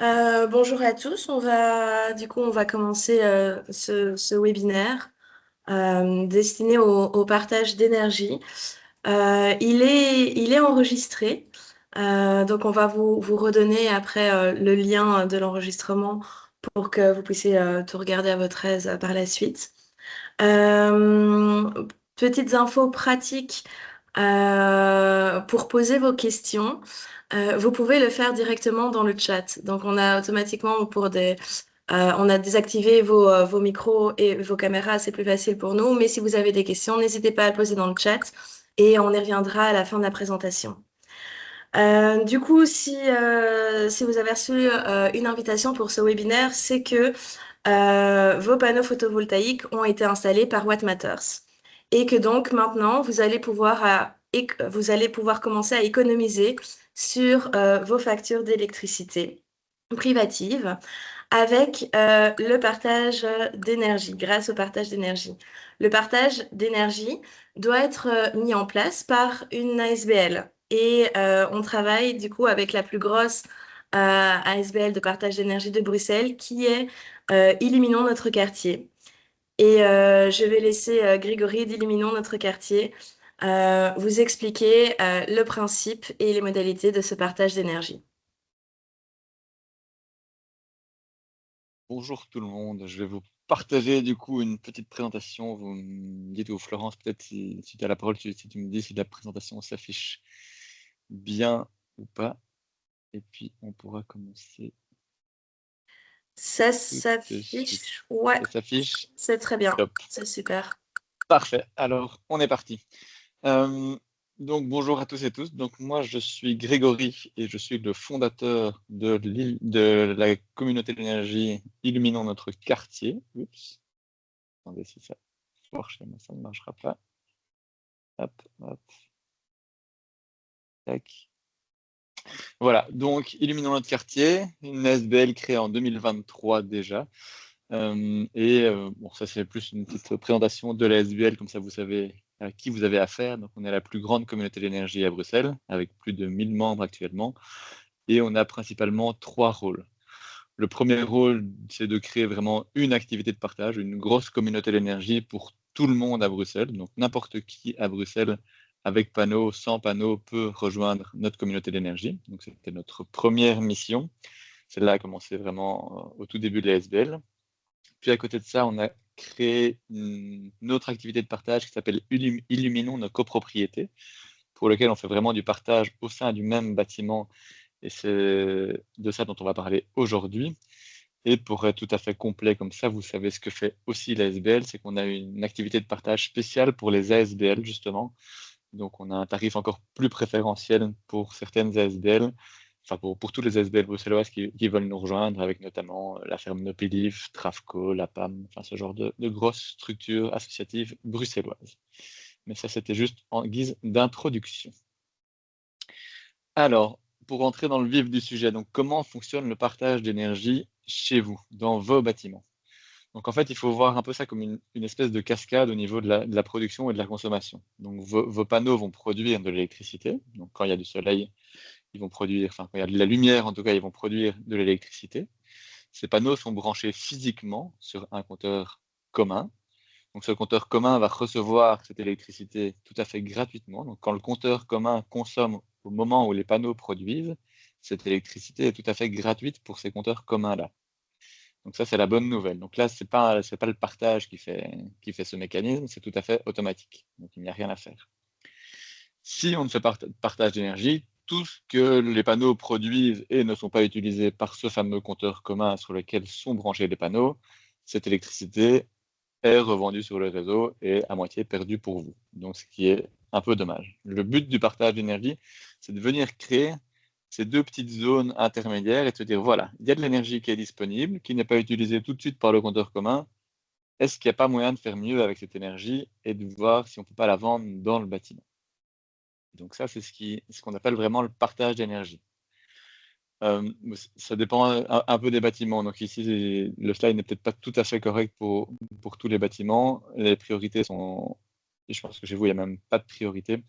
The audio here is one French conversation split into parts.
Bonjour à tous. On va commencer ce webinaire destiné au partage d'énergie. Il est enregistré. Donc on va vous redonner après le lien de l'enregistrement pour que vous puissiez tout regarder à votre aise par la suite. Euh, Petites infos pratiques pour poser vos questions. Vous pouvez le faire directement dans le chat. Donc, on a désactivé vos micros et vos caméras, c'est plus facile pour nous. Mais si vous avez des questions, n'hésitez pas à le poser dans le chat et on y reviendra à la fin de la présentation. Du coup, si vous avez reçu une invitation pour ce webinaire, c'est que vos panneaux photovoltaïques ont été installés par Watt Matters et que donc maintenant vous allez pouvoir commencer à économiser sur vos factures d'électricité privatives avec le partage d'énergie, grâce au partage d'énergie. Le partage d'énergie doit être mis en place par une ASBL et on travaille du coup avec la plus grosse ASBL de partage d'énergie de Bruxelles qui est Illuminons notre quartier. Et je vais laisser Grégory d'Illuminons notre quartier vous expliquer le principe et les modalités de ce partage d'énergie. Bonjour tout le monde, je vais vous partager du coup une petite présentation. Vous me dites, ou Florence, peut-être si tu as la parole, si tu me dis si la présentation s'affiche bien ou pas. Et puis on pourra commencer Ça tout de suite. s'affiche? Ouais, Ça s'affiche? c'est très bien. Top. C'est super. Parfait. Alors, on est parti. Euh, donc bonjour à tous et tous. Donc moi je suis Grégory et je suis le fondateur de la communauté d'énergie Illuminons notre quartier. Oups. Attendez si ça marche, ça ne marchera pas. Hop, hop, tac. Voilà, donc Illuminons notre quartier, une SBL créée en 2023 déjà. Bon, ça c'est plus une petite présentation de la SBL, comme ça vous savez à qui vous avez affaire. Donc on est la plus grande communauté d'énergie à Bruxelles, avec plus de 1000 membres actuellement. Et on a principalement 3 rôles. Le premier rôle, c'est de créer vraiment une activité de partage, une grosse communauté d'énergie pour tout le monde à Bruxelles. Donc n'importe qui à Bruxelles, avec panneau, sans panneau, peut rejoindre notre communauté d'énergie. Donc c'était notre première mission. Celle-là a commencé vraiment au tout début de la SBL. Puis à côté de ça, on a créé une autre activité de partage qui s'appelle Illuminons nos copropriétés, pour lequel on fait vraiment du partage au sein du même bâtiment. Et c'est de ça dont on va parler aujourd'hui. Et pour être tout à fait complet comme ça, vous savez ce que fait aussi la SBL, c'est qu'on a une activité de partage spéciale pour les ASBL, justement. Donc, on a un tarif encore plus préférentiel pour certaines ASBL, enfin pour tous les ASBL bruxelloises qui veulent nous rejoindre, avec notamment la ferme Nopelif, Travco, la PAM, enfin ce genre de grosses structures associatives bruxelloises. Mais ça, c'était juste en guise d'introduction. Alors, pour entrer dans le vif du sujet, donc comment fonctionne le partage d'énergie chez vous, dans vos bâtiments? Donc en fait, il faut voir un peu ça comme une espèce de cascade au niveau de la production et de la consommation. Donc vos panneaux vont produire de l'électricité. Donc quand il y a du soleil, ils vont produire, enfin quand il y a de la lumière en tout cas, ils vont produire de l'électricité. Ces panneaux sont branchés physiquement sur un compteur commun. Donc ce compteur commun va recevoir cette électricité tout à fait gratuitement. Donc quand le compteur commun consomme au moment où les panneaux produisent, cette électricité est tout à fait gratuite pour ces compteurs communs-là. Donc ça, c'est la bonne nouvelle. Donc là, c'est pas le partage qui fait ce mécanisme, c'est tout à fait automatique. Donc il n'y a rien à faire. Si on ne fait pas de partage d'énergie, tout ce que les panneaux produisent et ne sont pas utilisés par ce fameux compteur commun sur lequel sont branchés les panneaux, cette électricité est revendue sur le réseau et à moitié perdue pour vous. Donc ce qui est un peu dommage. Le but du partage d'énergie, c'est de venir créer ces deux petites zones intermédiaires et de se dire, voilà, il y a de l'énergie qui est disponible, qui n'est pas utilisée tout de suite par le compteur commun. Est-ce qu'il n'y a pas moyen de faire mieux avec cette énergie et de voir si on ne peut pas la vendre dans le bâtiment? Donc ça, c'est ce qu'on appelle vraiment le partage d'énergie. Ça dépend un peu des bâtiments. Donc ici, le slide n'est peut-être pas tout à fait correct pour tous les bâtiments. Les priorités sont, et je pense que chez vous, il n'y a même pas de priorité.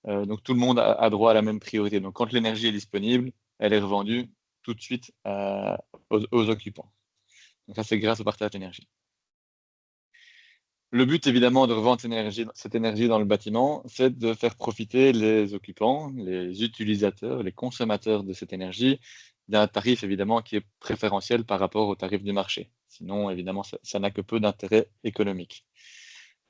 Donc tout le monde a droit à la même priorité. Donc quand l'énergie est disponible, elle est revendue tout de suite aux occupants. Donc ça, c'est grâce au partage d'énergie. Le but, évidemment, de revendre cette énergie dans le bâtiment, c'est de faire profiter les occupants, les utilisateurs, les consommateurs de cette énergie d'un tarif, évidemment, qui est préférentiel par rapport au tarif du marché. Sinon, évidemment, ça n'a que peu d'intérêt économique.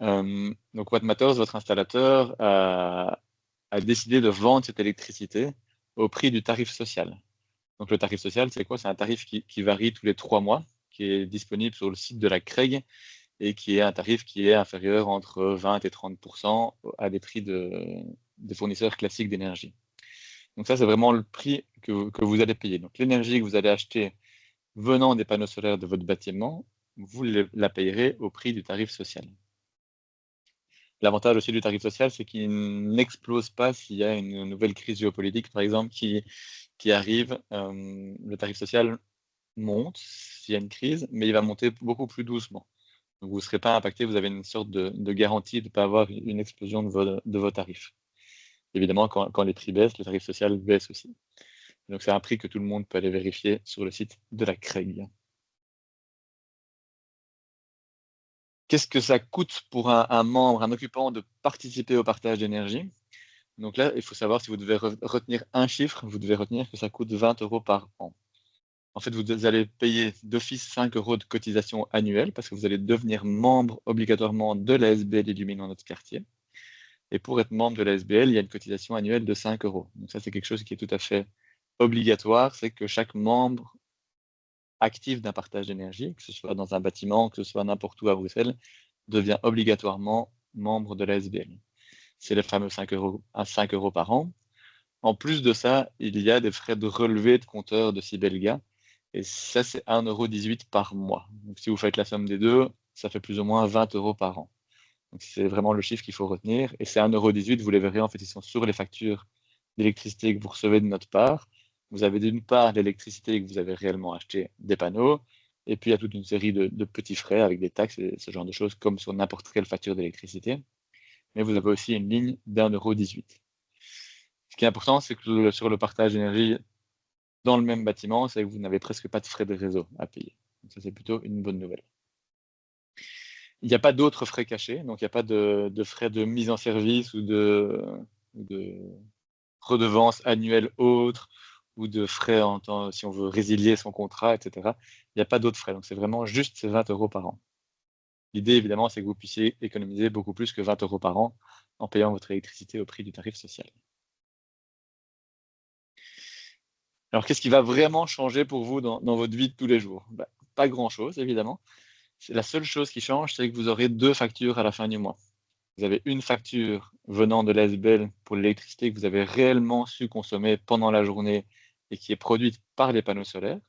Donc, Watt Matters, votre installateur, a décidé de vendre cette électricité au prix du tarif social. Donc, le tarif social, c'est quoi? C'est un tarif qui varie tous les 3 mois, qui est disponible sur le site de la CREG, et qui est un tarif qui est inférieur entre 20 et 30% à des prix des fournisseurs classiques d'énergie. Donc ça, c'est vraiment le prix que vous allez payer. Donc l'énergie que vous allez acheter venant des panneaux solaires de votre bâtiment, vous la payerez au prix du tarif social. L'avantage aussi du tarif social, c'est qu'il n'explose pas s'il y a une nouvelle crise géopolitique, par exemple, qui arrive. Le tarif social monte s'il y a une crise, mais il va monter beaucoup plus doucement. Donc, vous ne serez pas impacté, vous avez une sorte de garantie de ne pas avoir une explosion de vos tarifs. Évidemment, quand les prix baissent, le tarif social baisse aussi. Donc, c'est un prix que tout le monde peut aller vérifier sur le site de la CREG. Qu'est-ce que ça coûte pour un membre, un occupant de participer au partage d'énergie? Donc là, il faut savoir, si vous devez retenir un chiffre, vous devez retenir que ça coûte 20 € par an. En fait, vous allez payer d'office 5 € de cotisation annuelle parce que vous allez devenir membre obligatoirement de la SBL Illuminant notre quartier. Et pour être membre de la SBL, il y a une cotisation annuelle de 5 €. Donc ça, c'est quelque chose qui est tout à fait obligatoire. C'est que chaque membre actif d'un partage d'énergie, que ce soit dans un bâtiment, que ce soit n'importe où à Bruxelles, devient obligatoirement membre de la SBL. C'est les fameux 5 € à 5 € par an. En plus de ça, il y a des frais de relevé de compteur de Sibelga. Et ça, c'est 1,18 € par mois. Donc, si vous faites la somme des deux, ça fait plus ou moins 20 € par an. Donc, c'est vraiment le chiffre qu'il faut retenir. Et ces 1,18 €, vous les verrez, en fait, ils sont sur les factures d'électricité que vous recevez de notre part. Vous avez d'une part l'électricité que vous avez réellement acheté des panneaux, et puis il y a toute une série de petits frais avec des taxes et ce genre de choses, comme sur n'importe quelle facture d'électricité. Mais vous avez aussi une ligne d'1,18 €. Ce qui est important, c'est que sur le partage d'énergie dans le même bâtiment, c'est que vous n'avez presque pas de frais de réseau à payer. Donc ça, c'est plutôt une bonne nouvelle. Il n'y a pas d'autres frais cachés, donc il n'y a pas de frais de mise en service ou de redevances annuelles autres ou de frais si on veut résilier son contrat, etc. Il n'y a pas d'autres frais, donc c'est vraiment juste ces 20 € par an. L'idée, évidemment, c'est que vous puissiez économiser beaucoup plus que 20 € par an en payant votre électricité au prix du tarif social. Alors, qu'est-ce qui va vraiment changer pour vous dans votre vie de tous les jours? Pas grand-chose, évidemment. La seule chose qui change, c'est que vous aurez 2 factures à la fin du mois. Vous avez une facture venant de l'ASBL pour l'électricité que vous avez réellement su consommer pendant la journée et qui est produite par les panneaux solaires.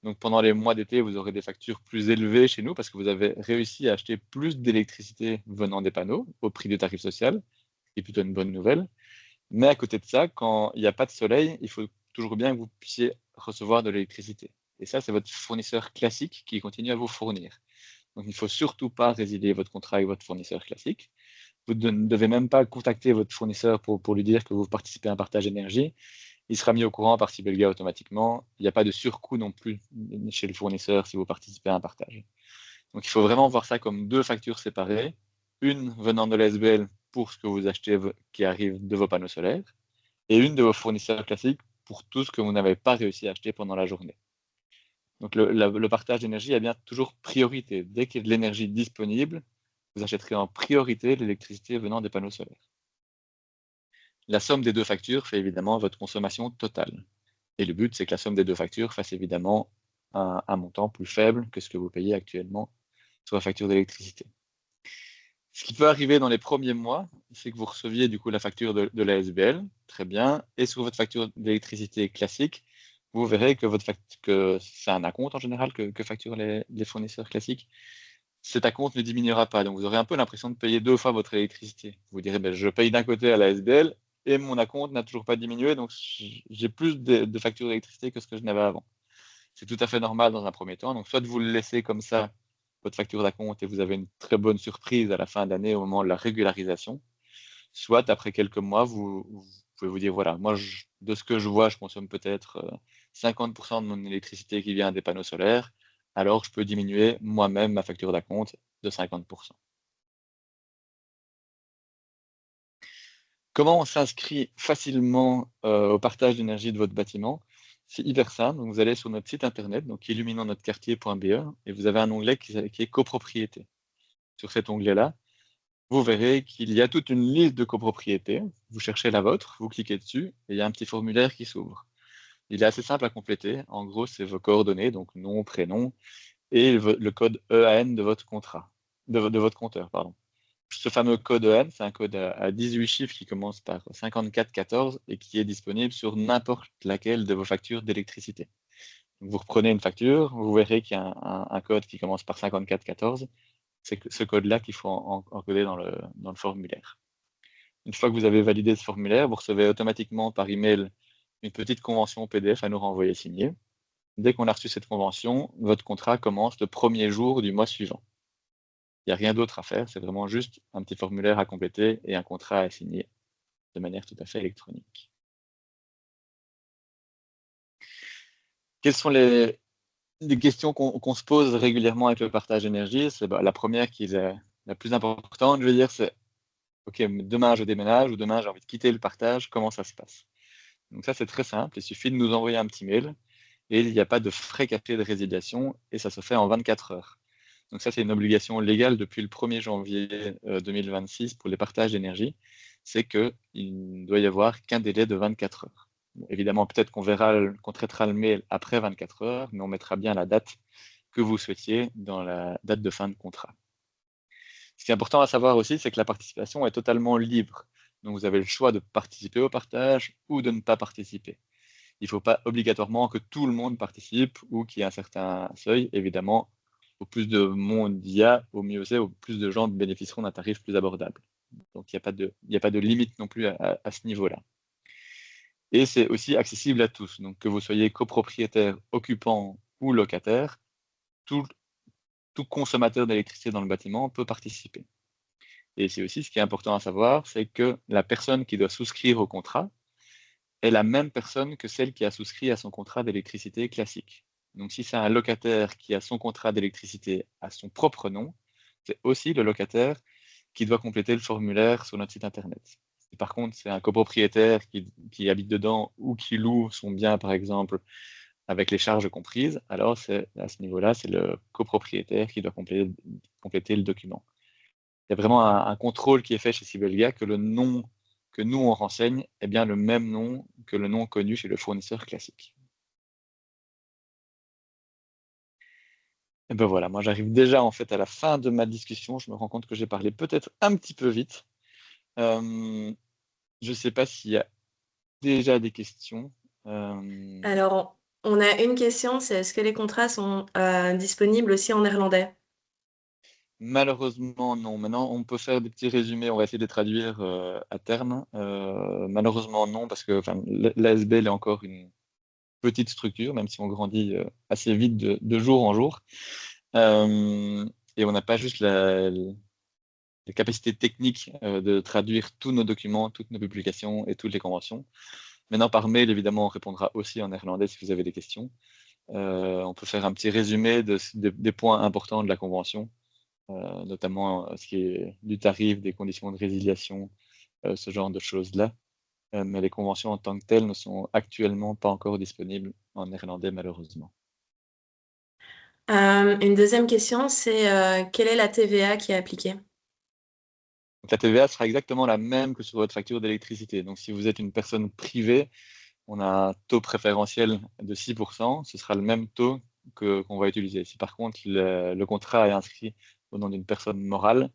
Donc pendant les mois d'été, vous aurez des factures plus élevées chez nous parce que vous avez réussi à acheter plus d'électricité venant des panneaux au prix du tarif social, ce qui est plutôt une bonne nouvelle. Mais à côté de ça, quand il n'y a pas de soleil, il faut toujours bien que vous puissiez recevoir de l'électricité. Et ça, c'est votre fournisseur classique qui continue à vous fournir. Donc il ne faut surtout pas résilier votre contrat avec votre fournisseur classique. Vous ne devez même pas contacter votre fournisseur pour lui dire que vous participez à un partage d'énergie. Il sera mis au courant par Sibelga automatiquement. Il n'y a pas de surcoût non plus chez le fournisseur si vous participez à un partage. Donc il faut vraiment voir ça comme 2 factures séparées. Une venant de l'ASBL pour ce que vous achetez qui arrive de vos panneaux solaires et une de vos fournisseurs classiques pour tout ce que vous n'avez pas réussi à acheter pendant la journée. Donc le partage d'énergie a bien toujours priorité. Dès qu'il y a de l'énergie disponible, vous achèterez en priorité l'électricité venant des panneaux solaires. La somme des 2 factures fait évidemment votre consommation totale. Et le but, c'est que la somme des 2 factures fasse évidemment un montant plus faible que ce que vous payez actuellement sur la facture d'électricité. Ce qui peut arriver dans les premiers mois, c'est que vous receviez du coup la facture de la SBL, très bien, et sur votre facture d'électricité classique, vous verrez que c'est un acompte en général que facturent les fournisseurs classiques. Cet acompte ne diminuera pas, donc vous aurez un peu l'impression de payer 2 fois votre électricité. Vous direz, je paye d'un côté à la SBL et mon acompte n'a toujours pas diminué, donc j'ai plus de factures d'électricité que ce que je n'avais avant. C'est tout à fait normal dans un premier temps, donc soit vous le laissez comme ça, votre facture d'acompte, et vous avez une très bonne surprise à la fin d'année au moment de la régularisation, soit après quelques mois, vous pouvez vous dire, voilà, moi, de ce que je vois, je consomme peut-être 50% de mon électricité qui vient des panneaux solaires, alors je peux diminuer moi-même ma facture d'acompte de 50%. Comment on s'inscrit facilement au partage d'énergie de votre bâtiment? C'est hyper simple. Donc, vous allez sur notre site internet, donc illuminonsnotrequartier.be, et vous avez un onglet qui est copropriété. Sur cet onglet-là, vous verrez qu'il y a toute une liste de copropriétés. Vous cherchez la vôtre, vous cliquez dessus, et il y a un petit formulaire qui s'ouvre. Il est assez simple à compléter. En gros, c'est vos coordonnées, donc nom, prénom, et le code EAN de votre contrat, de votre compteur, pardon. Ce fameux code EAN, c'est un code à 18 chiffres qui commence par 5414 et qui est disponible sur n'importe laquelle de vos factures d'électricité. Vous reprenez une facture, vous verrez qu'il y a un code qui commence par 5414. C'est ce code-là qu'il faut encoder dans le formulaire. Une fois que vous avez validé ce formulaire, vous recevez automatiquement par email une petite convention PDF à nous renvoyer signée. Dès qu'on a reçu cette convention, votre contrat commence le premier jour du mois suivant. Il n'y a rien d'autre à faire, c'est vraiment juste un petit formulaire à compléter et un contrat à signer de manière tout à fait électronique. Quelles sont les questions qu'on se pose régulièrement avec le partage d'énergie? C'est la première qui est la plus importante, je veux dire, c'est OK, demain je déménage ou demain j'ai envie de quitter le partage, comment ça se passe? Donc ça, c'est très simple, il suffit de nous envoyer un petit mail et il n'y a pas de frais cachés de résiliation et ça se fait en 24 heures. Donc ça, c'est une obligation légale depuis le 1er janvier 2026 pour les partages d'énergie, c'est qu'il ne doit y avoir qu'un délai de 24 heures. Bon, évidemment, peut-être qu'on traitera le mail après 24 heures, mais on mettra bien la date que vous souhaitiez dans la date de fin de contrat. Ce qui est important à savoir aussi, c'est que la participation est totalement libre. Donc vous avez le choix de participer au partage ou de ne pas participer. Il ne faut pas obligatoirement que tout le monde participe ou qu'il y ait un certain seuil. Évidemment, au plus de monde il y a, au mieux c'est, au plus de gens bénéficieront d'un tarif plus abordable. Donc il n'y a pas de limite non plus à ce niveau-là. Et c'est aussi accessible à tous. Donc que vous soyez copropriétaire, occupant ou locataire, tout consommateur d'électricité dans le bâtiment peut participer. Et c'est aussi ce qui est important à savoir, c'est que la personne qui doit souscrire au contrat est la même personne que celle qui a souscrit à son contrat d'électricité classique. Donc si c'est un locataire qui a son contrat d'électricité à son propre nom, c'est aussi le locataire qui doit compléter le formulaire sur notre site internet. Si par contre c'est un copropriétaire qui habite dedans ou qui loue son bien par exemple avec les charges comprises, alors à ce niveau-là, c'est le copropriétaire qui doit compléter le document. Il y a vraiment un contrôle qui est fait chez Sibelga que le nom que nous on renseigne est bien le même nom que le nom connu chez le fournisseur classique. Et ben voilà, moi j'arrive déjà en fait à la fin de ma discussion. Je me rends compte que j'ai parlé peut-être un petit peu vite. Je ne sais pas s'il y a déjà des questions. Alors, on a une question, c'est est-ce que les contrats sont disponibles aussi en néerlandais? Malheureusement, non. Maintenant, on peut faire des petits résumés, on va essayer de les traduire à terme. Malheureusement, non, parce que l'ASBL est encore une petite structure, même si on grandit assez vite de jour en jour. Et on n'a pas juste la capacité technique de traduire tous nos documents, toutes nos publications et toutes les conventions. Maintenant, par mail, évidemment, on répondra aussi en néerlandais si vous avez des questions. On peut faire un petit résumé des points importants de la convention, notamment ce qui est du tarif, des conditions de résiliation, ce genre de choses-là. Mais les conventions en tant que telles ne sont actuellement pas encore disponibles en néerlandais, malheureusement. Une deuxième question, c'est quelle est la TVA qui est appliquée? Donc, la TVA sera exactement la même que sur votre facture d'électricité. Donc, si vous êtes une personne privée, on a un taux préférentiel de 6%, ce sera le même taux qu'on va utiliser. Si par contre le contrat est inscrit au nom d'une personne morale,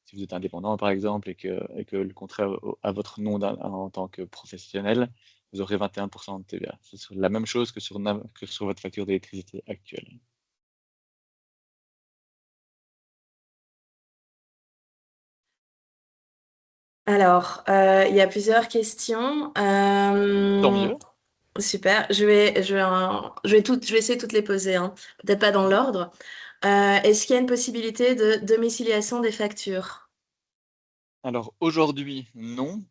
si vous êtes indépendant par exemple et que le contrat est à votre nom en tant que professionnel, vous aurez 21% de TVA. C'est la même chose que sur votre facture d'électricité actuelle. Alors, il y a plusieurs questions. Tant mieux. Super. Je vais essayer de toutes les poser, hein. Peut-être pas dans l'ordre. Est-ce qu'il y a une possibilité de domiciliation des factures? Alors aujourd'hui, non.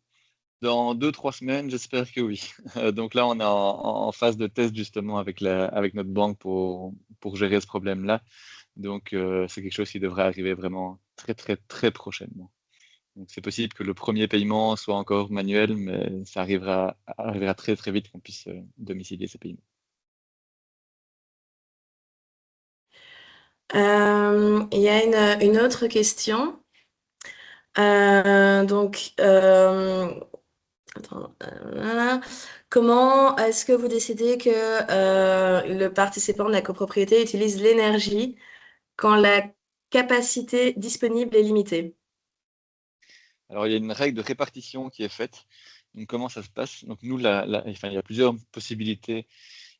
Dans 2-3 semaines, j'espère que oui. Donc là, on est en phase de test justement avec notre banque pour gérer ce problème-là. Donc c'est quelque chose qui devrait arriver vraiment très très très prochainement. Donc c'est possible que le premier paiement soit encore manuel, mais ça arrivera très très vite qu'on puisse domicilier ces paiements. Il y a une autre question. Donc, attends, comment est-ce que vous décidez que le participant de la copropriété utilise l'énergie quand la capacité disponible est limitée? Alors il y a une règle de répartition qui est faite. Donc comment ça se passe? Donc nous, enfin, il y a plusieurs possibilités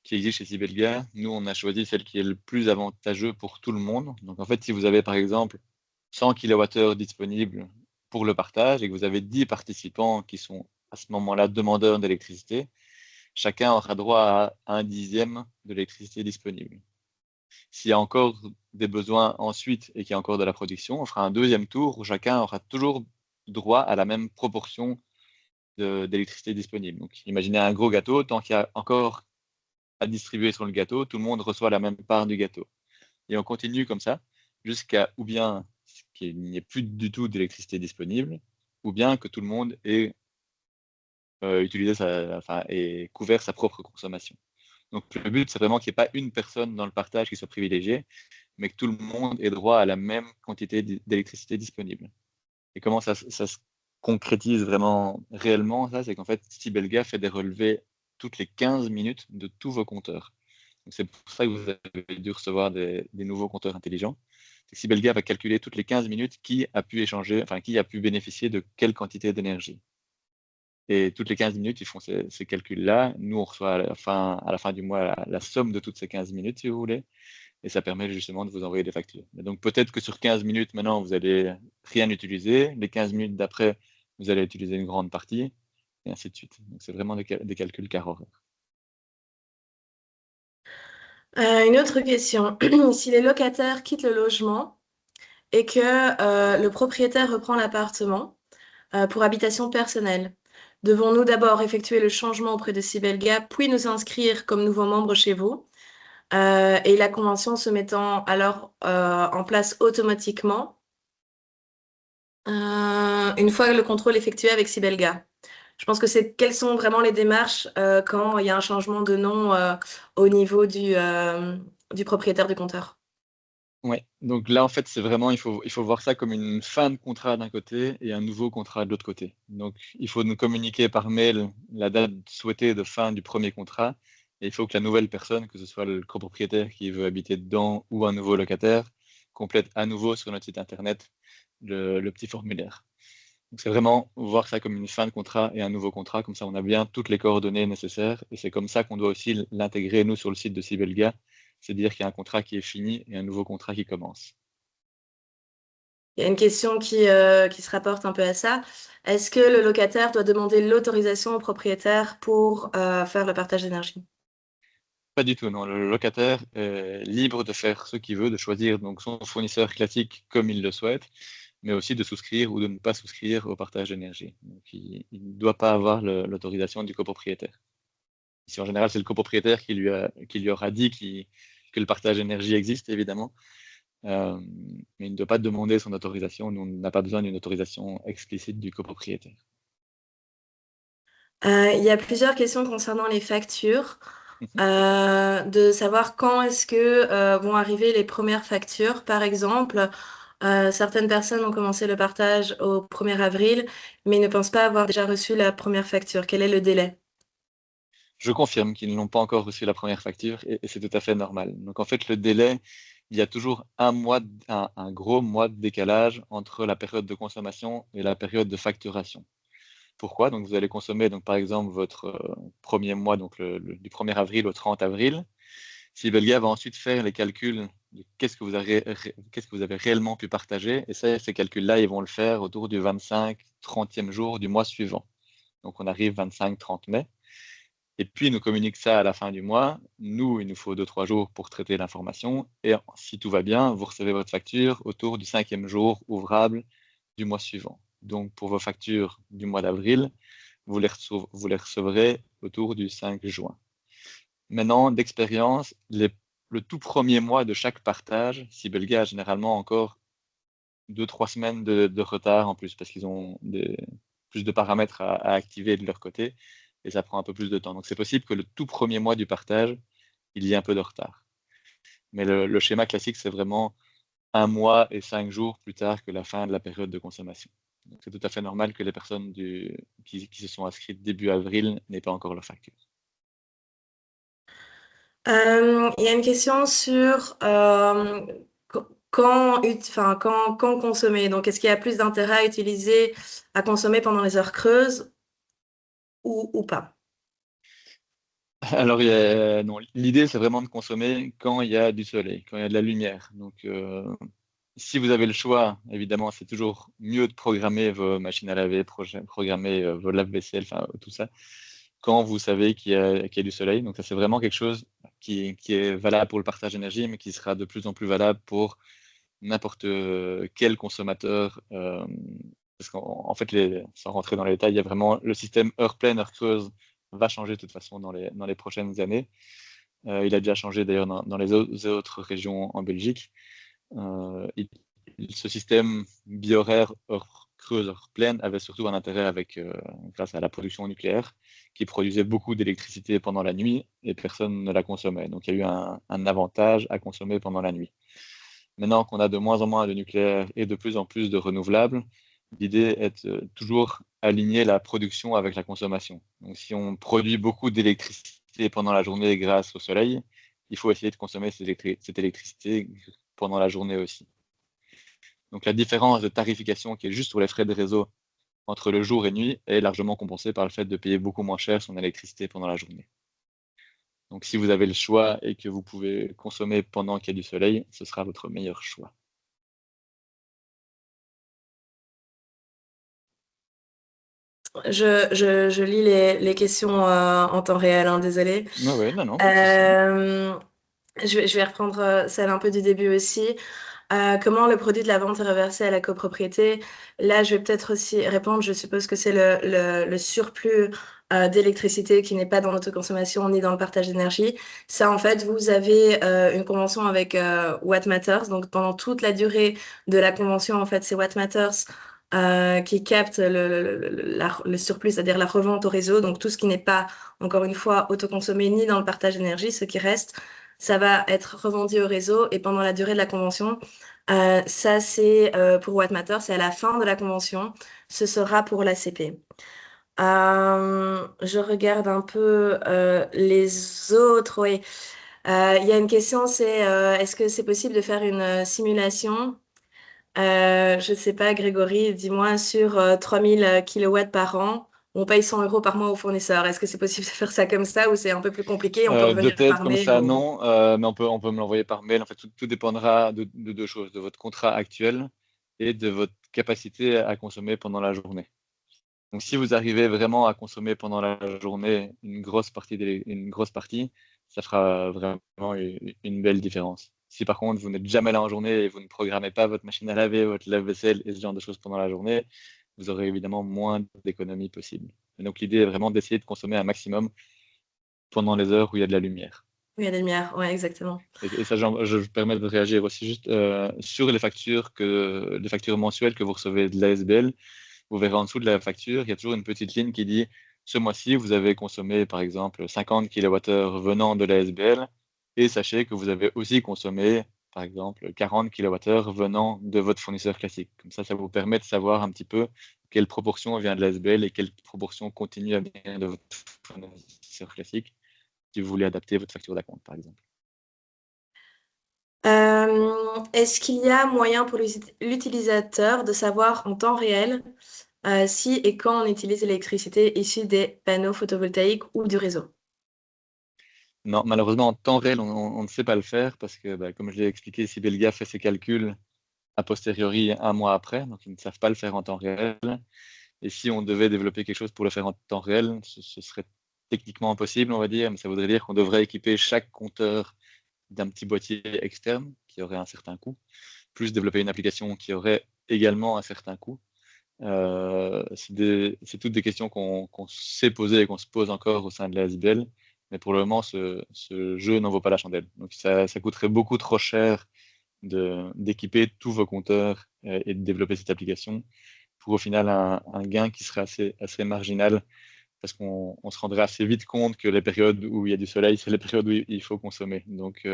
qui existe chez Sibelga. Nous, on a choisi celle qui est le plus avantageuse pour tout le monde. Donc, en fait, si vous avez par exemple 100 kWh disponibles pour le partage et que vous avez 10 participants qui sont à ce moment-là demandeurs d'électricité, chacun aura droit à un dixième de l'électricité disponible. S'il y a encore des besoins ensuite et qu'il y a encore de la production, on fera un deuxième tour où chacun aura toujours droit à la même proportion d'électricité disponible. Donc, imaginez un gros gâteau, tant qu'il y a encore à distribuer sur le gâteau, tout le monde reçoit la même part du gâteau. Et on continue comme ça jusqu'à ou bien qu'il n'y ait plus du tout d'électricité disponible, ou bien que tout le monde ait utilisé enfin, ait couvert sa propre consommation. Donc le but, c'est vraiment qu'il n'y ait pas une personne dans le partage qui soit privilégiée, mais que tout le monde ait droit à la même quantité d'électricité disponible. Et comment ça se concrétise vraiment réellement, ça, c'est qu'en fait, Sibelga fait des relevés toutes les 15 minutes de tous vos compteurs. C'est pour ça que vous avez dû recevoir des nouveaux compteurs intelligents. Sibelga va calculer toutes les 15 minutes qui a pu échanger, enfin qui a pu bénéficier de quelle quantité d'énergie. Et toutes les 15 minutes, ils font ces calculs-là. Nous, on reçoit à la fin du mois la somme de toutes ces 15 minutes, si vous voulez. Et ça permet justement de vous envoyer des factures. Et donc peut-être que sur 15 minutes, maintenant, vous allez rien utiliser. Les 15 minutes d'après, vous allez utiliser une grande partie, et ainsi de suite. Donc c'est vraiment des calculs quart horaire. Une autre question. Si les locataires quittent le logement et que le propriétaire reprend l'appartement pour habitation personnelle, devons-nous d'abord effectuer le changement auprès de Sibelga, puis nous inscrire comme nouveaux membres chez vous, et la convention se mettant alors en place automatiquement une fois le contrôle effectué avec Sibelga? Je pense que c'est quelles sont vraiment les démarches quand il y a un changement de nom au niveau du propriétaire du compteur. Ouais, donc là, en fait, c'est vraiment, il faut voir ça comme une fin de contrat d'un côté et un nouveau contrat de l'autre côté. Donc, il faut nous communiquer par mail la date souhaitée de fin du premier contrat et il faut que la nouvelle personne, que ce soit le copropriétaire qui veut habiter dedans ou un nouveau locataire, complète à nouveau sur notre site internet le petit formulaire. Donc, c'est vraiment voir ça comme une fin de contrat et un nouveau contrat, comme ça, on a bien toutes les coordonnées nécessaires et c'est comme ça qu'on doit aussi l'intégrer, nous, sur le site de Sibelga, c'est dire qu'il y a un contrat qui est fini et un nouveau contrat qui commence. Il y a une question qui se rapporte un peu à ça. Est-ce que le locataire doit demander l'autorisation au propriétaire pour faire le partage d'énergie? Pas du tout, non. Le locataire est libre de faire ce qu'il veut, de choisir donc son fournisseur classique comme il le souhaite, mais aussi de souscrire ou de ne pas souscrire au partage d'énergie. Donc, il ne doit pas avoir l'autorisation du copropriétaire. Ici, en général, c'est le copropriétaire qui lui aura dit que le partage d'énergie existe, évidemment, mais il ne doit pas demander son autorisation. Nous, on n'a pas besoin d'une autorisation explicite du copropriétaire. Il y a plusieurs questions concernant les factures, Mhm. de savoir quand est-ce que vont arriver les premières factures. Par exemple, certaines personnes ont commencé le partage au 1er avril, mais ne pensent pas avoir déjà reçu la première facture. Quel est le délai? Je confirme qu'ils n'ont pas encore reçu la première facture et c'est tout à fait normal. Donc en fait, le délai, il y a toujours un gros mois de décalage entre la période de consommation et la période de facturation. Pourquoi? Donc vous allez consommer donc par exemple votre premier mois, donc du 1er avril au 30 avril. Sibelga va ensuite faire les calculs de qu'est-ce que vous avez réellement pu partager. Et ça, ces calculs-là, ils vont le faire autour du 25, 30e jour du mois suivant. Donc on arrive 25-30 mai. Et puis, ils nous communiquent ça à la fin du mois. Nous, il nous faut 2-3 jours pour traiter l'information. Et si tout va bien, vous recevez votre facture autour du 5e jour ouvrable du mois suivant. Donc, pour vos factures du mois d'avril, vous les recevrez autour du 5 juin. Maintenant, d'expérience, le tout premier mois de chaque partage, Sibelga a généralement encore 2-3 semaines de retard en plus, parce qu'ils ont plus de paramètres à activer de leur côté, et ça prend un peu plus de temps. Donc c'est possible que le tout premier mois du partage, il y ait un peu de retard. Mais le schéma classique, c'est vraiment 1 mois et 5 jours plus tard que la fin de la période de consommation. Donc c'est tout à fait normal que les personnes qui se sont inscrites début avril n'aient pas encore leur facture. Il y a une question sur quand consommer. Donc, est-ce qu'il y a plus d'intérêt à consommer pendant les heures creuses ou pas? Alors, non, l'idée, c'est vraiment de consommer quand il y a du soleil, quand il y a de la lumière. Donc, si vous avez le choix, évidemment, c'est toujours mieux de programmer vos machines à laver, programmer vos lave-vaisselle, enfin, tout ça, quand vous savez qu'il y a du soleil. Donc, ça, c'est vraiment quelque chose qui est valable pour le partage d'énergie, mais qui sera de plus en plus valable pour n'importe quel consommateur. Parce qu'en fait, sans rentrer dans les détails, il y a vraiment le système heure pleine, heure creuse va changer de toute façon dans les prochaines années. Il a déjà changé d'ailleurs dans les autres régions en Belgique. Ce système bi-horaire, heure creuse, heure pleine, avait surtout un intérêt grâce à la production nucléaire, qui produisait beaucoup d'électricité pendant la nuit et personne ne la consommait. Donc il y a eu un avantage à consommer pendant la nuit. Maintenant qu'on a de moins en moins de nucléaire et de plus en plus de renouvelables, l'idée est de toujours aligner la production avec la consommation. Donc, si on produit beaucoup d'électricité pendant la journée grâce au soleil, il faut essayer de consommer cette électricité pendant la journée aussi. Donc, la différence de tarification qui est juste sur les frais de réseau entre le jour et nuit est largement compensée par le fait de payer beaucoup moins cher son électricité pendant la journée. Donc, si vous avez le choix et que vous pouvez consommer pendant qu'il y a du soleil, ce sera votre meilleur choix. Je lis les questions en temps réel, hein, désolée. Oui, ouais, non, non, pas de souci. Euh, je vais reprendre celle un peu du début aussi. Comment le produit de la vente est reversé à la copropriété? Là, je vais peut-être aussi répondre. Je suppose que c'est le surplus d'électricité qui n'est pas dans l'autoconsommation ni dans le partage d'énergie. Ça, en fait, vous avez une convention avec Watt Matters. Donc, pendant toute la durée de la convention, en fait, c'est Watt Matters qui capte le surplus, c'est-à-dire la revente au réseau. Donc, tout ce qui n'est pas, encore une fois, autoconsommé ni dans le partage d'énergie, ce qui reste, ça va être revendu au réseau et pendant la durée de la convention, ça c'est pour What Matter, c'est à la fin de la convention, ce sera pour l'ACP. Je regarde un peu les autres, oui. Il y a une question, c'est est-ce que c'est possible de faire une simulation? Je sais pas, Grégory, dis-moi, sur 3000 kilowatts par an, on paye 100 euros par mois au fournisseur. Est-ce que c'est possible de faire ça comme ça ou c'est un peu plus compliqué? On peut De revenir tête par comme mail ça, ou... non, mais on peut me l'envoyer par mail. En fait, tout dépendra de deux choses, de votre contrat actuel et de votre capacité à consommer pendant la journée. Donc, si vous arrivez vraiment à consommer pendant la journée une grosse partie, ça fera vraiment une belle différence. Si par contre, vous n'êtes jamais là en journée et vous ne programmez pas votre machine à laver, votre lave-vaisselle et ce genre de choses pendant la journée, vous aurez évidemment moins d'économies possibles. Et donc, l'idée est vraiment d'essayer de consommer un maximum pendant les heures où il y a de la lumière. Oui, il y a des lumières, ouais, exactement. Et ça, je me permets de réagir aussi juste sur les factures mensuelles que vous recevez de l'ASBL. Vous verrez en dessous de la facture, il y a toujours une petite ligne qui dit ce mois-ci, vous avez consommé par exemple 50 kWh venant de l'ASBL et sachez que vous avez aussi consommé par exemple 40 kWh venant de votre fournisseur classique. Comme ça vous permet de savoir un petit peu quelle proportion vient de l'ASBL et quelle proportion continue à venir de votre fournisseur classique si vous voulez adapter votre facture d'acompte par exemple. Est-ce qu'il y a moyen pour l'utilisateur de savoir en temps réel si et quand on utilise l'électricité issue des panneaux photovoltaïques ou du réseau? Non, malheureusement, en temps réel, on ne sait pas le faire parce que, bah, comme je l'ai expliqué, Sibelga fait ses calculs a posteriori 1 mois après, donc ils ne savent pas le faire en temps réel. Et si on devait développer quelque chose pour le faire en temps réel, ce serait techniquement impossible, on va dire, mais ça voudrait dire qu'on devrait équiper chaque compteur d'un petit boîtier externe qui aurait un certain coût, plus développer une application qui aurait également un certain coût. C'est toutes des questions qu'on s'est posées et qu'on se pose encore au sein de la SBL. Mais pour le moment, ce jeu n'en vaut pas la chandelle. Donc ça coûterait beaucoup trop cher d'équiper tous vos compteurs et de développer cette application pour au final un gain qui serait assez marginal parce qu'on se rendrait assez vite compte que les périodes où il y a du soleil, c'est les périodes où il faut consommer. Donc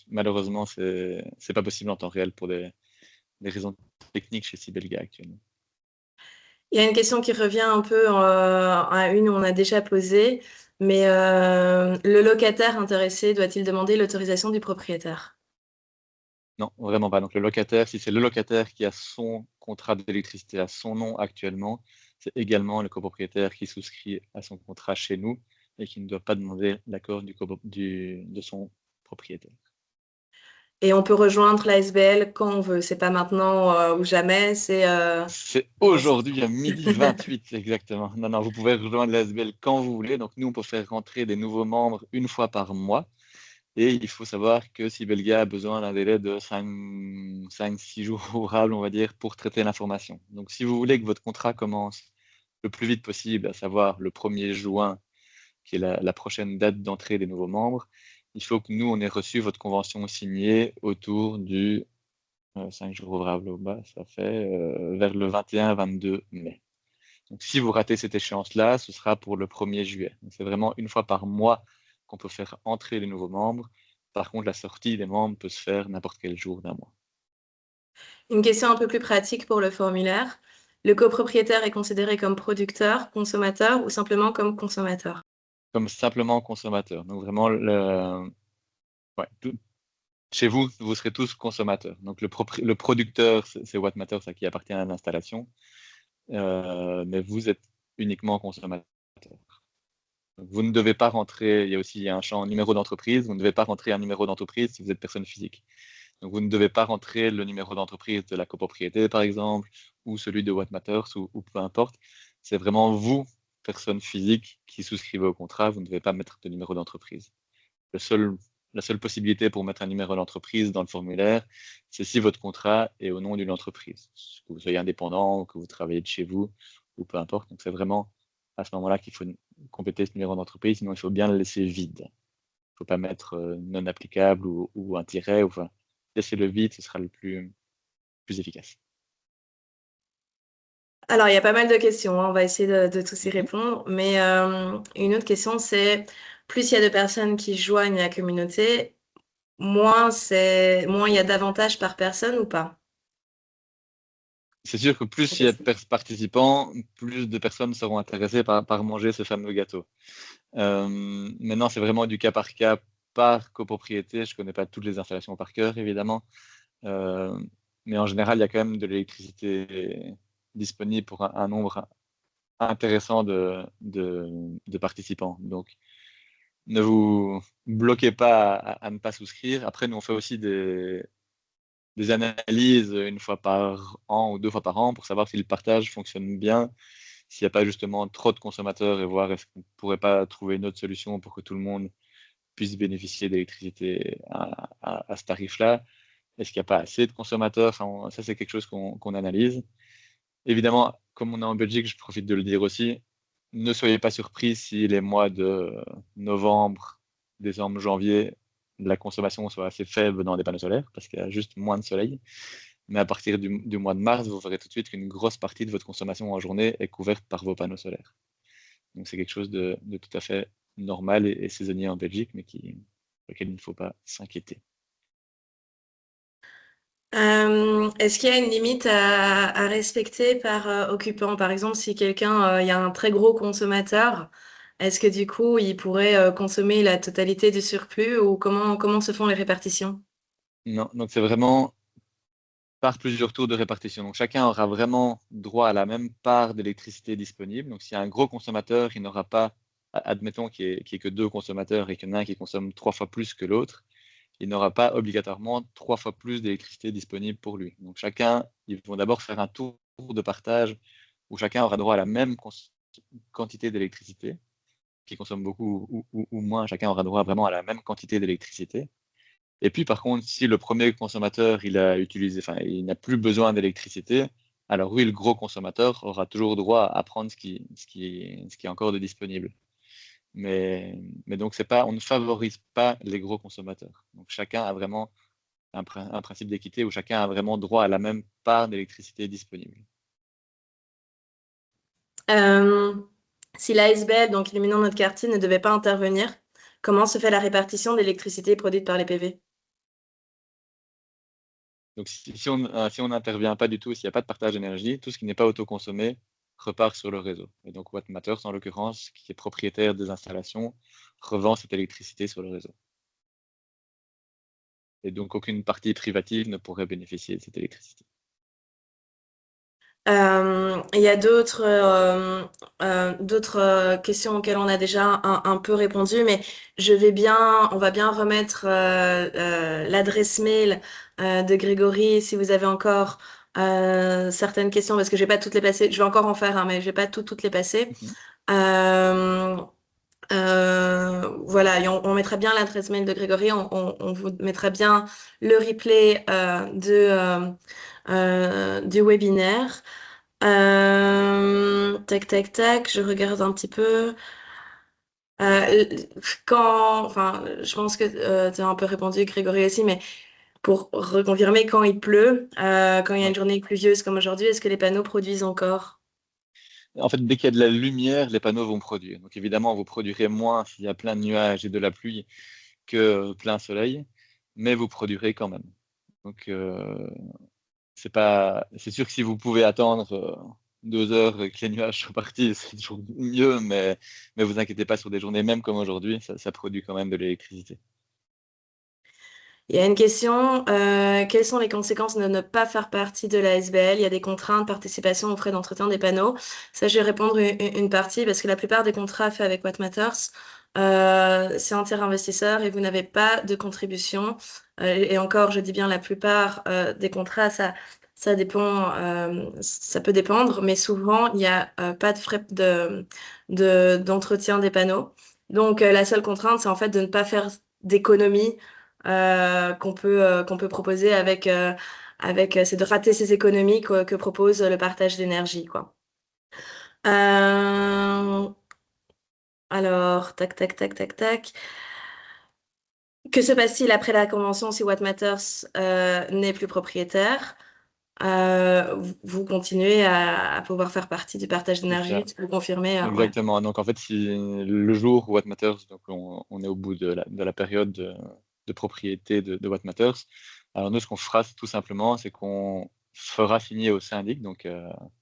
malheureusement, c'est pas possible en temps réel pour des raisons techniques chez Sibelga actuellement. Il y a une question qui revient un peu à une où on a déjà posé, mais le locataire intéressé doit-il demander l'autorisation du propriétaire? Non, vraiment pas. Donc le locataire, si c'est le locataire qui a son contrat d'électricité à son nom actuellement, c'est également le copropriétaire qui souscrit à son contrat chez nous et qui ne doit pas demander l'accord de son propriétaire. Et on peut rejoindre la SBL quand on veut. C'est pas maintenant ou jamais. C'est aujourd'hui à 12h28 exactement. Non, non, vous pouvez rejoindre la SBL quand vous voulez. Donc nous, on peut faire rentrer des nouveaux membres une fois par mois. Et il faut savoir que Sibelga a besoin d'un délai de 5-6 jours ouvrables, on va dire, pour traiter l'information. Donc, si vous voulez que votre contrat commence le plus vite possible, à savoir le 1er juin, qui est la prochaine date d'entrée des nouveaux membres, il faut que nous, on ait reçu votre convention signée autour du 5 jours ouvrables au bas, ça fait vers le 21-22 mai. Donc, si vous ratez cette échéance-là, ce sera pour le 1er juillet. C'est vraiment une fois par mois qu'on peut faire entrer les nouveaux membres. Par contre, la sortie des membres peut se faire n'importe quel jour d'un mois. Une question un peu plus pratique pour le formulaire. Le copropriétaire est considéré comme producteur, consommateur ou simplement comme consommateur? Comme simplement consommateur. Donc vraiment, ouais, chez vous, vous serez tous consommateurs. Donc le producteur, c'est Wattmatter, ça qui appartient à l'installation. Mais vous êtes uniquement consommateur. Donc, vous ne devez pas rentrer, il y a aussi un champ numéro d'entreprise, vous ne devez pas rentrer un numéro d'entreprise si vous êtes personne physique. Donc, vous ne devez pas rentrer le numéro d'entreprise de la copropriété, par exemple, ou celui de What Matters, ou peu importe. C'est vraiment vous, personne physique, qui souscrivez au contrat. Vous ne devez pas mettre de numéro d'entreprise. La seule possibilité pour mettre un numéro d'entreprise dans le formulaire, c'est si votre contrat est au nom d'une entreprise, que vous soyez indépendant ou que vous travaillez de chez vous, ou peu importe. Donc, c'est vraiment à ce moment-là qu'il faut compléter ce numéro d'entreprise, sinon il faut bien le laisser vide. Il ne faut pas mettre non applicable ou un tiret. Enfin, laissez-le vide, ce sera le plus efficace. Alors, il y a pas mal de questions, hein. On va essayer de tous y Mhm. répondre. Mais une autre question, c'est plus il y a de personnes qui joignent la communauté, moins il y a d'avantages par personne ou pas? C'est sûr que plus il y a de participants, plus de personnes seront intéressées par manger ce fameux gâteau. Maintenant, c'est vraiment du cas par cas, par copropriété. Je ne connais pas toutes les installations par cœur, évidemment. Euh, mais en général, il y a quand même de l'électricité disponible pour un nombre intéressant de participants. Donc, ne vous bloquez pas à ne pas souscrire. Après, nous, on fait aussi des analyses une fois par an ou 2 fois par an pour savoir si le partage fonctionne bien, s'il n'y a pas justement trop de consommateurs et voir est-ce qu'on ne pourrait pas trouver une autre solution pour que tout le monde puisse bénéficier d'électricité à ce tarif-là. Est-ce qu'il n'y a pas assez de consommateurs? Enfin, ça, c'est quelque chose qu'on analyse. Évidemment, comme on est en Belgique, je profite de le dire aussi, ne soyez pas surpris si les mois de novembre, décembre, janvier, la consommation soit assez faible dans des panneaux solaires, parce qu'il y a juste moins de soleil. Mais à partir du mois de mars, vous verrez tout de suite qu'une grosse partie de votre consommation en journée est couverte par vos panneaux solaires. Donc c'est quelque chose de tout à fait normal et saisonnier en Belgique, mais auquel il ne faut pas s'inquiéter. Est-ce qu'il y a une limite à respecter par occupant? Par exemple, si quelqu'un, il y a un très gros consommateur, est-ce que du coup, il pourrait consommer la totalité du surplus ou comment se font les répartitions? Non, donc c'est vraiment par plusieurs tours de répartition. Donc chacun aura vraiment droit à la même part d'électricité disponible. Donc s'il y a un gros consommateur, il n'aura pas, admettons qu'il n'y ait que 2 consommateurs et qu'il y en a un qui consomme 3 fois plus que l'autre, il n'aura pas obligatoirement 3 fois plus d'électricité disponible pour lui. Donc chacun, ils vont d'abord faire un tour de partage où chacun aura droit à la même quantité d'électricité, qui consomme beaucoup ou moins, chacun aura droit vraiment à la même quantité d'électricité. Et puis, par contre, si le premier consommateur, il a utilisé, enfin, il n'a plus besoin d'électricité, Alors oui, le gros consommateur aura toujours droit à prendre ce qui est encore de disponible. Mais, mais donc, c'est pas, on ne favorise pas les gros consommateurs. Donc, chacun a vraiment un principe d'équité où chacun a vraiment droit à la même part d'électricité disponible. Euh, Si l'ASBL, donc Illuminons notre quartier, ne devait pas intervenir, comment se fait la répartition d'électricité produite par les PV? Donc, si on n'intervient pas du tout, s'il n'y a pas de partage d'énergie, tout ce qui n'est pas autoconsommé repart sur le réseau. Et donc, Watt Matters, en l'occurrence, qui est propriétaire des installations, revend cette électricité sur le réseau. Et donc, aucune partie privative ne pourrait bénéficier de cette électricité. Il y a d'autres questions auxquelles on a déjà un peu répondu, mais on va bien remettre l'adresse mail de Grégory si vous avez encore certaines questions, parce que je vais pas toutes les passer. Je vais encore en faire, mais je vais pas toutes les passer. Mhm. Euh, voilà, et on mettra bien l'adresse mail de Grégory, on vous mettra bien le replay du webinaire. Tac, tac, tac, je regarde un petit peu. Euh, enfin, je pense que tu as un peu répondu, Grégory aussi, mais pour reconfirmer, quand il pleut, quand il y a une Ouais. journée pluvieuse comme aujourd'hui, est-ce que les panneaux produisent encore? En fait, dès qu'il y a de la lumière, les panneaux vont produire. Donc, évidemment, vous produirez moins s'il y a plein de nuages et de la pluie que plein soleil, mais vous produirez quand même. Donc, c'est sûr que si vous pouvez attendre 2 heures que les nuages soient partis, c'est toujours mieux, mais vous inquiétez pas, sur des journées même comme aujourd'hui, ça produit quand même de l'électricité. Il y a une question, quelles sont les conséquences de ne pas faire partie de la SBL? Il y a des contraintes, participation aux frais d'entretien des panneaux. Ça, je vais répondre une partie parce que la plupart des contrats faits avec Watt Matters, c'est inter-investisseur et vous n'avez pas de contribution. Et encore, je dis bien la plupart des contrats, ça dépend, ça peut dépendre, mais souvent, il n'y a pas de frais d'entretien des panneaux. Donc, la seule contrainte, c'est en fait de ne pas faire d'économies qu'on peut proposer c'est de rater ces économies que propose le partage d'énergie, quoi. Euh, alors, tac, tac, tac, tac, tac. Que se passe-t-il après la convention si Watt Matters n'est plus propriétaire? Vous continuez à pouvoir faire partie du partage C'est d'énergie, ça, vous confirmez, ouais. exactement. Donc en fait, si le jour où Watt Matters, donc on est au bout de la période de propriété de Watt Matters, alors nous, ce qu'on fera tout simplement, c'est qu'on fera signer au syndic, donc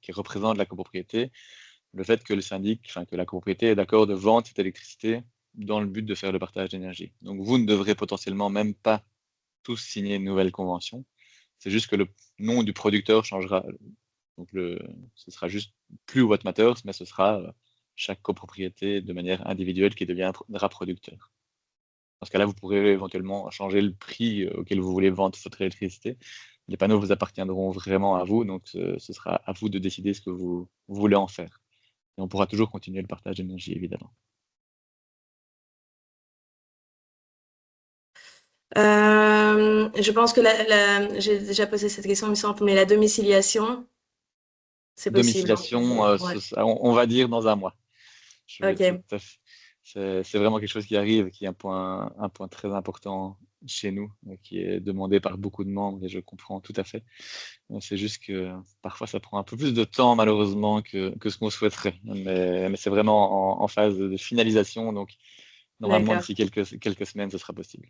qui représente la copropriété, le fait que le syndic, enfin que la copropriété est d'accord de vendre cette électricité dans le but de faire le partage d'énergie. Donc vous ne devrez potentiellement même pas tous signer une nouvelle convention. C'est juste que le nom du producteur changera. Donc ce sera juste plus Watt Matters, mais ce sera chaque copropriété de manière individuelle qui deviendra producteur. Parce que là, vous pourrez éventuellement changer le prix auquel vous voulez vendre votre électricité. Les panneaux vous appartiendront vraiment à vous, donc ce sera à vous de décider ce que vous voulez en faire. Et on pourra toujours continuer le partage d'énergie, évidemment. Je pense que j'ai déjà posé cette question, il me semble, mais la domiciliation, c'est possible, hein. Domiciliation, Ouais. on va dire dans un mois. Je vais tout Ok. à fait. C'est vraiment quelque chose qui arrive, qui est un point très important chez nous, qui est demandé par beaucoup de membres et je comprends tout à fait. C'est juste que parfois ça prend un peu plus de temps malheureusement que ce qu'on souhaiterait. Mais c'est vraiment en phase de finalisation, donc normalement D'accord. d'ici quelques semaines ce sera possible.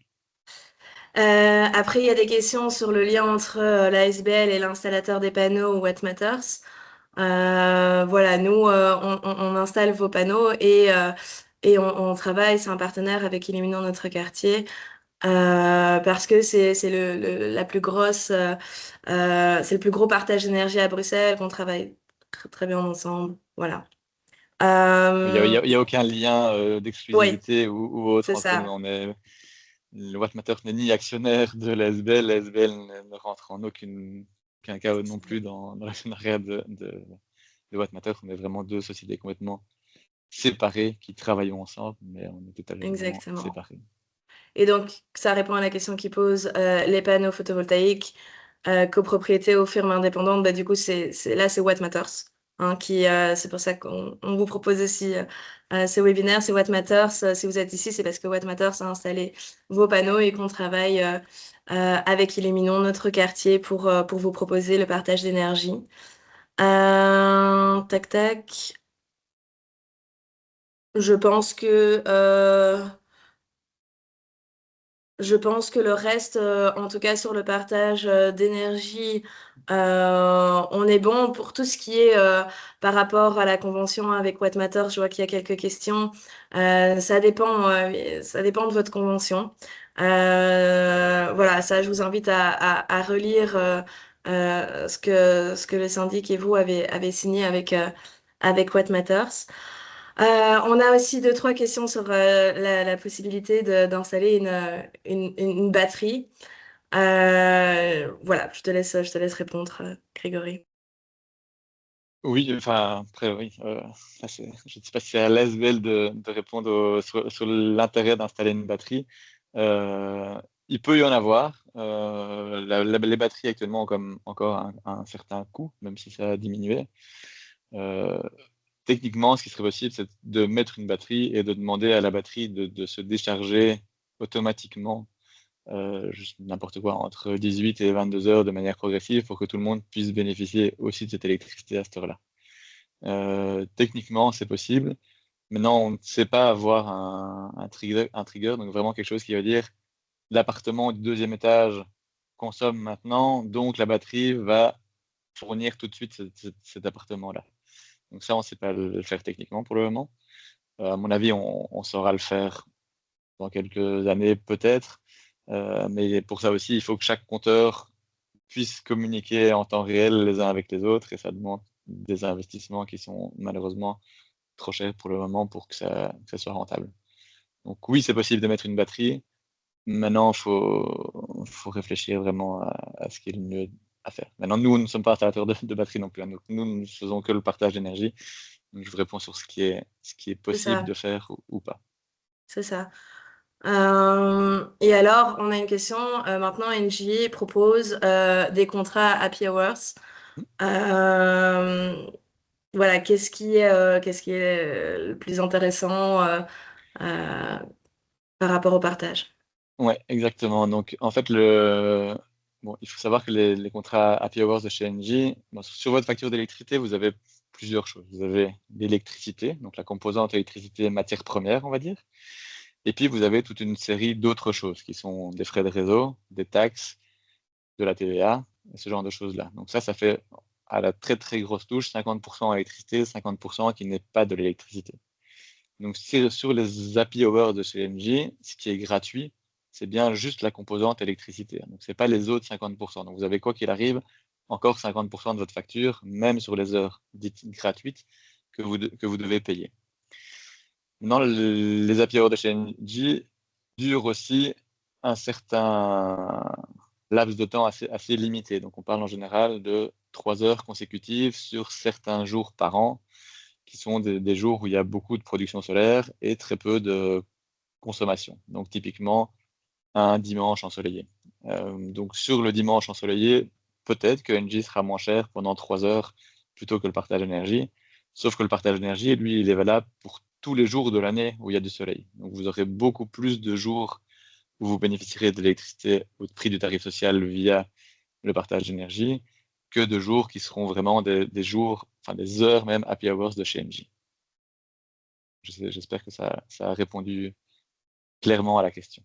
Après, il y a des questions sur le lien entre la SBL et l'installateur des panneaux Watt Matters. Voilà, nous, on installe vos panneaux et on travaille, c'est un partenaire avec Illuminons notre quartier parce que c'est la plus grosse, c'est le plus gros partage d'énergie à Bruxelles, qu'on travaille très bien ensemble. Voilà. Euh, Il y a aucun lien oui, d'exclusivité ou autre c'est entre nous. ça. Le Watt Matters n'est ni actionnaire de la SBL, la SBL ne rentre en aucun cas non plus dans l'actionnariat de Watt Matters. On est vraiment deux sociétés complètement séparées qui travaillent ensemble, mais on est totalement Exactement. séparés. Et donc, ça répond à la question qu'il pose, les panneaux photovoltaïques. copropriété aux firmes indépendantes, bah, du coup, là, c'est What Matters. Hein, c'est pour ça qu'on vous propose aussi ces webinaires. C'est What Matters. Si vous êtes ici, c'est parce que What Matters a installé vos panneaux et qu'on travaille avec Illuminons, notre quartier, pour vous proposer le partage d'énergie. Tac, tac. Je pense que le reste, en tout cas sur le partage d'énergie, on est bon pour tout ce qui est par rapport à la convention avec What Matters. Je vois qu'il y a quelques questions. Ça dépend de votre convention. Voilà, ça, je vous invite à relire ce que le syndic et vous avez signé avec What Matters. On a aussi deux, trois questions sur la possibilité d'installer une batterie. Voilà, je te laisse répondre, Grégory. Oui, enfin, après, oui. Je ne sais pas si c'est à l'ASBL de répondre sur l'intérêt d'installer une batterie. Il peut y en avoir. Les batteries actuellement ont encore un certain coût, même si ça a diminué. Euh, Techniquement, ce qui serait possible, c'est de mettre une batterie et de demander à la batterie de se décharger automatiquement, juste n'importe quoi, entre 18 et 22 heures de manière progressive pour que tout le monde puisse bénéficier aussi de cette électricité à cette heure-là. Techniquement, c'est possible. Maintenant, on ne sait pas avoir un trigger, donc vraiment quelque chose qui va dire l'appartement du deuxième étage consomme maintenant, donc la batterie va fournir tout de suite cet appartement-là. Donc ça, on ne sait pas le faire techniquement pour le moment. À mon avis, on saura le faire dans quelques années peut-être. Mais pour ça aussi, il faut que chaque compteur puisse communiquer en temps réel les uns avec les autres et ça demande des investissements qui sont malheureusement trop chers pour le moment pour que ça soit rentable. Donc oui, c'est possible de mettre une batterie. Maintenant, il faut réfléchir vraiment à ce qui est le mieux à faire. Maintenant, nous ne sommes pas installateurs de batterie non plus. Hein. Donc, nous ne faisons que le partage d'énergie. Donc, je vous réponds sur ce qui est C'est possible ça, de faire ou pas. c'est ça. Et alors, on a une question. Maintenant, Engie propose des contrats happy hours. Euh, voilà, qu'est-ce qui est le plus intéressant euh, par rapport au partage? Ouais, exactement. Donc, en fait, bon, il faut savoir que les contrats Happy Hours de chez Engie, bon, sur votre facture d'électricité, vous avez plusieurs choses. Vous avez l'électricité, donc la composante électricité matière première, on va dire. Et puis, vous avez toute une série d'autres choses qui sont des frais de réseau, des taxes, de la TVA, et ce genre de choses-là. Donc, ça fait à la très, très grosse touche 50% électricité, 50% qui n'est pas de l'électricité. Donc, sur les Happy Hours de chez Engie, ce qui est gratuit, c'est bien juste la composante électricité. Donc, ce n'est pas les autres 50%. Donc, vous avez quoi qu'il arrive, encore 50% de votre facture, même sur les heures dites gratuites, que vous devez payer. Maintenant, les Happy Hours de chez Engie durent aussi un certain laps de temps assez limité. Donc, on parle en général de 3 heures consécutives sur certains jours par an qui sont des jours où il y a beaucoup de production solaire et très peu de consommation. Donc typiquement un dimanche ensoleillé. Donc sur le dimanche ensoleillé, peut-être que Engie sera moins cher pendant 3 heures plutôt que le partage d'énergie. Sauf que le partage d'énergie, lui, il est valable pour tous les jours de l'année où il y a du soleil. Donc vous aurez beaucoup plus de jours où vous bénéficierez de l'électricité au prix du tarif social via le partage d'énergie que de jours qui seront vraiment des jours, enfin des heures même happy hours de chez Engie. J'espère que ça a répondu clairement à la question.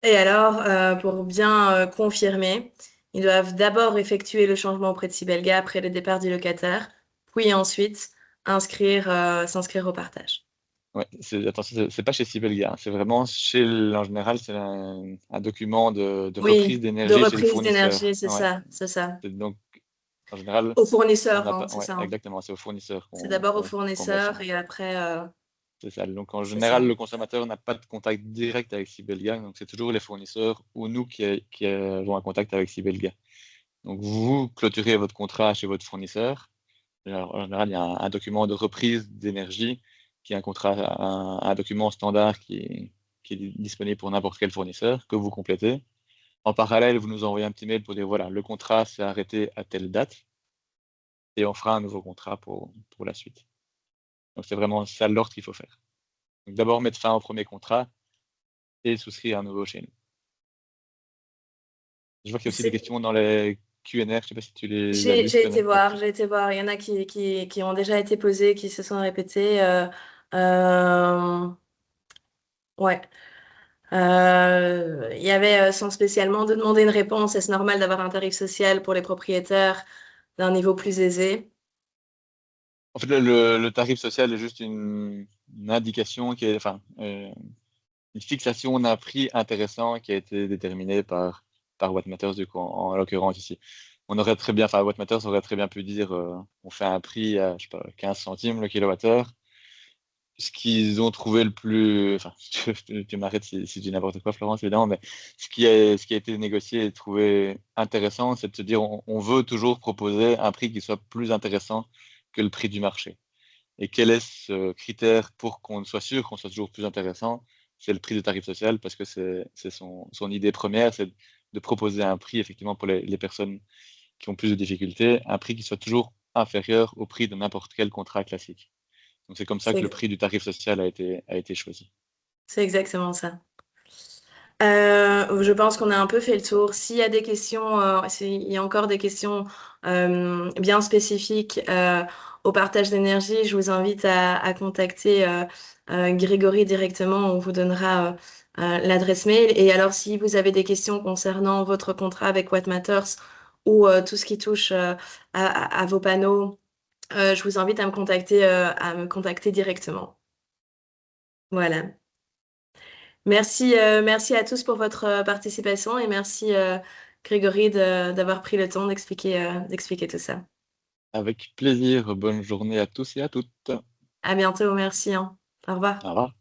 Et alors, pour bien confirmer, ils doivent d'abord effectuer le changement auprès de Sibelga après le départ du locataire, puis ensuite s'inscrire au partage. Ouais, attention, c'est pas chez Sibelga, hein. C'est vraiment en général, c'est un document de reprise Oui, de d'énergie chez le reprise fournisseur. d'énergie, c'est Ouais. ça, c'est ça. Donc, en général, Au on fournisseur, n'a hein, pas, c'est ouais, ça. Hein. exactement, c'est au fournisseur C'est qu'on d'abord au qu'on qu'on met fournisseur ça. et après, C'est ça. Donc, en c'est ça. général, le consommateur n'a pas de contact direct avec Sibelga. Donc, c'est toujours les fournisseurs ou nous qui avons un contact avec Sibelga. Donc, vous clôturez votre contrat chez votre fournisseur. Alors, en général, il y a un document de reprise d'énergie qui est un document standard qui est disponible pour n'importe quel fournisseur que vous complétez. En parallèle, vous nous envoyez un petit mail pour dire, voilà, le contrat s'est arrêté à telle date et on fera un nouveau contrat pour la suite. Donc, c'est vraiment ça l'ordre qu'il faut faire. Donc, d'abord, mettre fin au premier contrat et souscrire un nouveau chez nous. Je vois qu'il y a aussi des C'est- questions dans les Q&A. Je ne sais pas si tu les as lues, si J'ai tu en as été fait voir, partie. j'ai été voir. Il y en a qui ont déjà été posées, qui se sont répétées. Euh, ouais. Il y avait, sans spécialement de demander une réponse, est-ce normal d'avoir un tarif social pour les propriétaires d'un niveau plus aisé? En fait, le tarif social est juste une indication qui est, enfin, une fixation d'un prix intéressant qui a été déterminé par Watt Matters, du coup, en l'occurrence ici. On aurait très bien, enfin, Watt Matters aurait très bien pu dire, on fait un prix à, je sais pas, 15 centimes le kilowattheure. Ce qu'ils ont trouvé le plus, enfin, tu m'arrêtes si je dis n'importe quoi, Florence, évidemment, mais ce qui a été négocié et trouvé intéressant, c'est de se dire, on veut toujours proposer un prix qui soit plus intéressant que le prix du marché. Et quel est ce critère pour qu'on soit sûr qu'on soit toujours plus intéressant? C'est le prix du tarif social, parce que c'est son idée première, c'est de proposer un prix, effectivement, pour les personnes qui ont plus de difficultés, un prix qui soit toujours inférieur au prix de n'importe quel contrat classique. Donc c'est comme ça que le C'est, prix du tarif social a été choisi. c'est exactement ça. Je pense qu'on a un peu fait le tour. S'il y a des questions, s'il y a encore des questions bien spécifiques au partage d'énergie, je vous invite à contacter Grégory directement. On vous donnera l'adresse mail. Et alors, si vous avez des questions concernant votre contrat avec Watt Matters ou tout ce qui touche à vos panneaux, je vous invite à me contacter directement. Voilà. Merci à tous pour votre participation et merci Grégory d'avoir pris le temps d'expliquer tout ça. Avec plaisir, bonne journée à tous et à toutes. À bientôt, merci, hein. Au Au revoir. revoir.